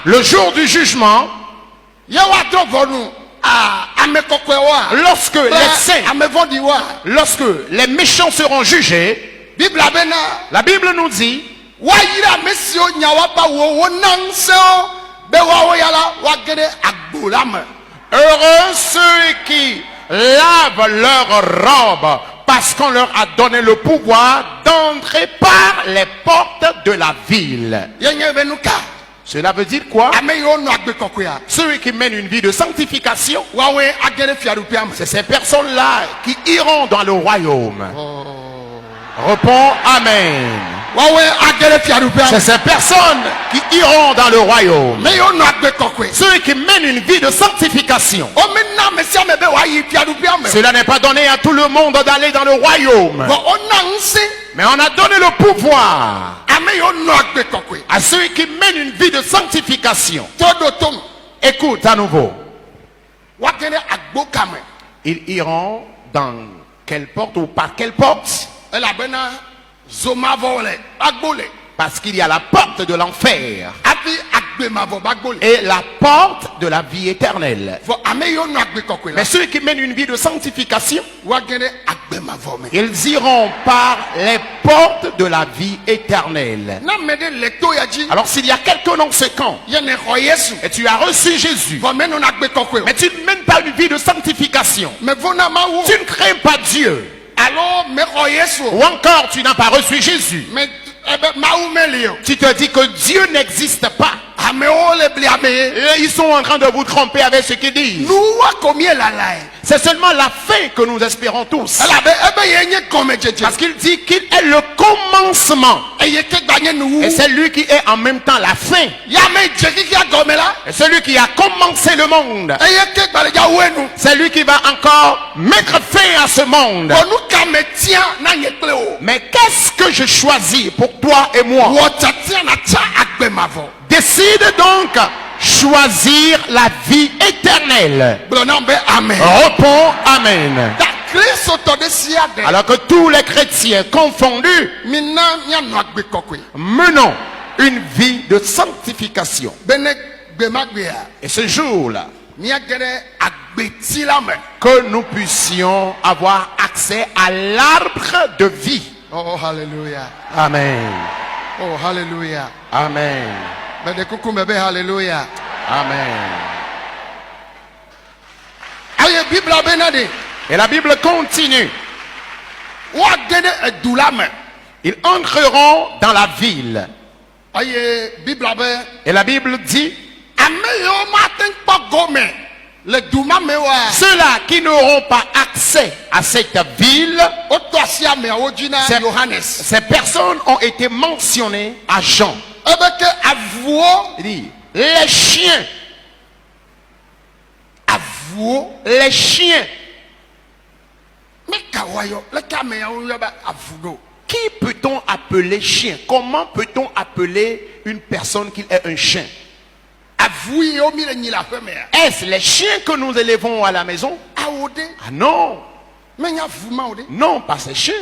Le jour du jugement, lorsque les saints, lorsque les méchants seront jugés, la Bible nous dit, heureux ceux qui lavent leurs robes parce qu'on leur a donné le pouvoir d'entrer par les portes de la ville. Cela veut dire quoi? Ceux qui mènent une vie de sanctification, c'est ces personnes-là qui iront dans le royaume. Réponds Amen. C'est ces personnes qui iront dans le royaume. Ceux qui mènent une vie de sanctification. Cela n'est pas donné à tout le monde d'aller dans le royaume. Mais on a donné le pouvoir à ceux qui mènent une vie de sanctification. Écoute à nouveau. Ils iront dans quelle porte ou par quelle porte? Parce qu'il y a la porte de l'enfer et la porte de la vie éternelle. Mais ceux qui mènent une vie de sanctification, ils iront par les portes de la vie éternelle. Alors s'il y a quelqu'un dans ce camp et tu as reçu Jésus, mais tu ne mènes pas une vie de sanctification, tu ne crains pas Dieu, ou encore tu n'as pas reçu Jésus, tu te dis que Dieu n'existe pas. Ils sont en train de vous tromper avec ce qu'ils disent. C'est seulement la fin que nous espérons tous. Parce qu'il dit qu'il est le commencement. Et c'est lui qui est en même temps la fin. Et celui qui a commencé le monde. C'est lui qui va encore mettre fin à ce monde. Mais qu'est-ce que je choisis pour toi et moi? Décide donc choisir la vie éternelle. Réponds Amen. Alors que tous les chrétiens confondus menons une vie de sanctification. Et ce jour-là, que nous puissions avoir accès à l'arbre de vie. Oh, hallelujah. Amen. Oh, hallelujah. Amen. Hallelujah. Amen. Et la Bible continue. Ils entreront dans la ville. Et la Bible dit, ceux-là qui n'auront pas accès à cette ville, ces personnes ont été mentionnées à Jean. Il dit, les chiens. Les chiens. Qui peut-on appeler chien? Comment peut-on appeler une personne qui est un chien? Est-ce les chiens que nous élevons à la maison? Ah non. Non, pas ces chiens.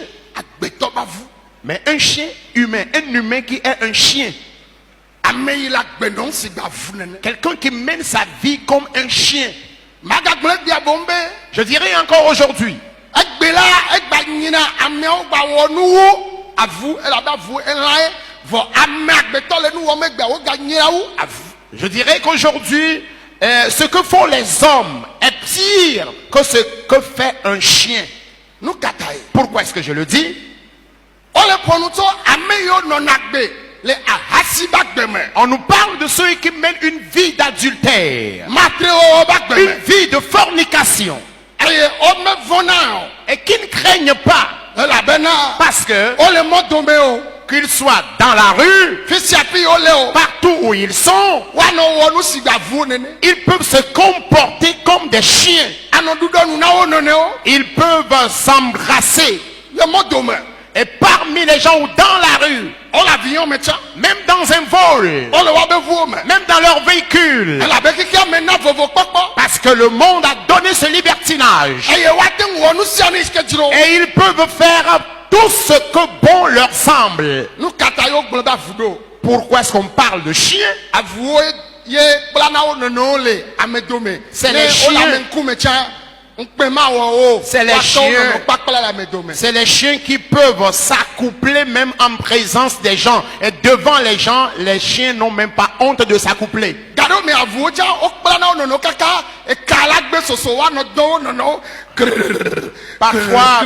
Mais un chien humain, un humain qui est un chien. Quelqu'un qui mène sa vie comme un chien. Je dirais encore aujourd'hui. Je dirais qu'aujourd'hui, ce que font les hommes est pire que ce que fait un chien. Pourquoi est-ce que je le dis? On nous parle de ceux qui mènent une vie d'adultère, une vie de fornication, et qui ne craignent pas, parce que qu'ils soient dans la rue, partout où ils sont, ils peuvent se comporter comme des chiens. Ils peuvent s'embrasser. Et parmi les gens ou dans la rue, même dans un vol, même dans leur véhicule, parce que le monde a donné ce libertinage, et ils peuvent faire tout ce que bon leur semble. pourquoi est-ce qu'on parle de chiens? C'est les chiens. C'est les chiens qui peuvent s'accoupler même en présence des gens. Et devant les gens, les chiens n'ont même pas honte de s'accoupler. Parfois,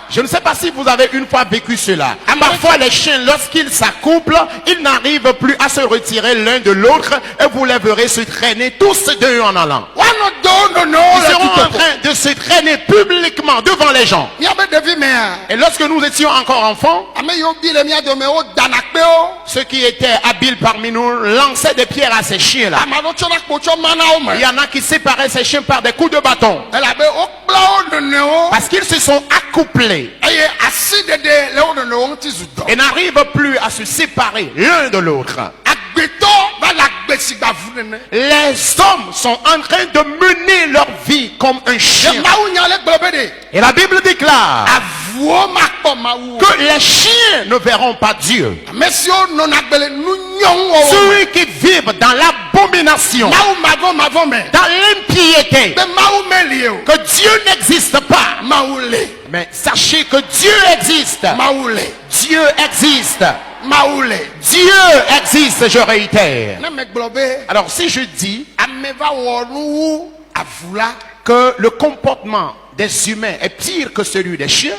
je ne sais pas si vous avez une fois vécu cela. Parfois les chiens, lorsqu'ils s'accouplent, ils n'arrivent plus à se retirer l'un de l'autre et vous les verrez se traîner tous deux en allant. Ils seront en train de se traîner publiquement devant les gens. Et lorsque nous étions encore enfants, ceux qui étaient habiles parmi nous lançaient des pierres à ces chiens-là. Il y en a qui séparaient ces chiens par des coups de bâton. Parce qu'ils se sont accouplés et n'arrivent plus à se séparer l'un de l'autre. Les hommes sont en train de mener leur vie comme un chien. Et la Bible déclare que les chiens ne verront pas Dieu. Ceux qui vivent dans l'abomination, dans l'impiété, que Dieu n'existe pas. Mais sachez que Dieu existe. Dieu existe. Dieu existe, je réitère. Alors si je dis que le comportement des humains est pire que celui des chiens,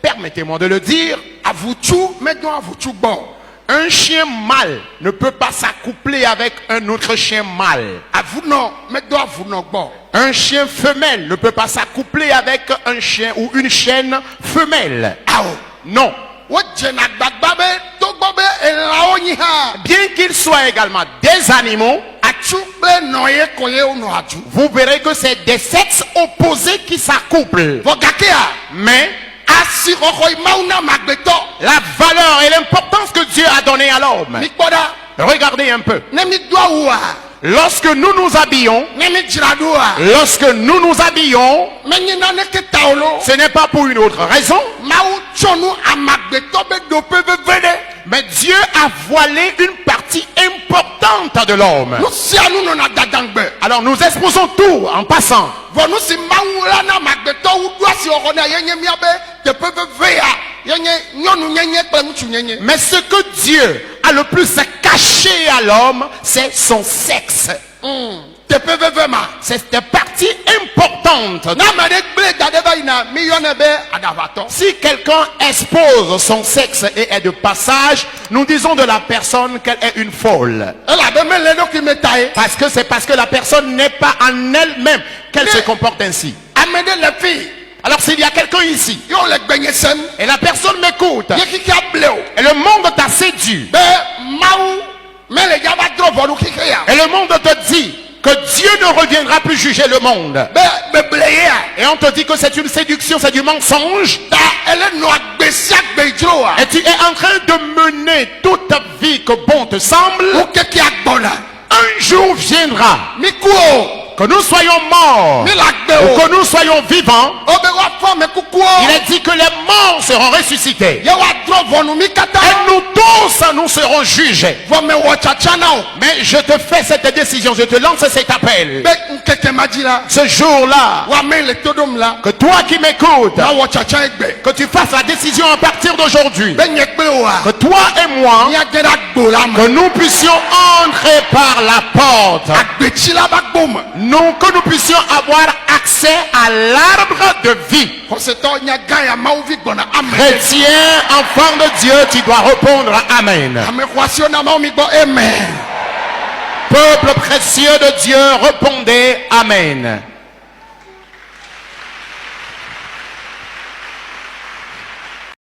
permettez-moi de le dire, un chien mâle ne peut pas s'accoupler avec un autre chien mâle. Un chien femelle ne peut pas s'accoupler avec un chien ou une chienne femelle. Non. Bien qu'ils soient également des animaux, vous verrez que c'est des sexes opposés qui s'accouplent. Mais la valeur et l'importance que Dieu a donnée à l'homme, regardez un peu. Lorsque nous nous habillons, ce n'est pas pour une autre raison. Mais Dieu a voilé une partie importante de l'homme. Alors nous exposons tout en passant. Mais ce que Dieu a le plus caché à l'homme, c'est son sexe. C'est une partie importante. Si quelqu'un expose son sexe et est de passage, nous disons de la personne qu'elle est une folle. Parce que la personne n'est pas en elle-même qu'elle se comporte ainsi. Alors s'il y a quelqu'un ici et la personne m'écoute et le monde t'a séduit et le monde te dit que Dieu ne reviendra plus juger le monde, et on te dit que c'est une séduction, c'est du mensonge, et tu es en train de mener toute ta vie que bon te semble, un jour viendra que nous soyons morts ou que nous soyons vivants, il est dit que les morts seront ressuscités et nous tous nous serons jugés. Mais je te fais cette décision, je te lance cet appel ce jour-là, que toi qui m'écoutes, que tu fasses la décision à partir d'aujourd'hui, que toi et moi, que nous puissions entrer par la porte, que nous puissions avoir accès à l'arbre de vie. Chrétien, enfant de Dieu, tu dois répondre Amen. Peuple précieux de Dieu, répondez Amen.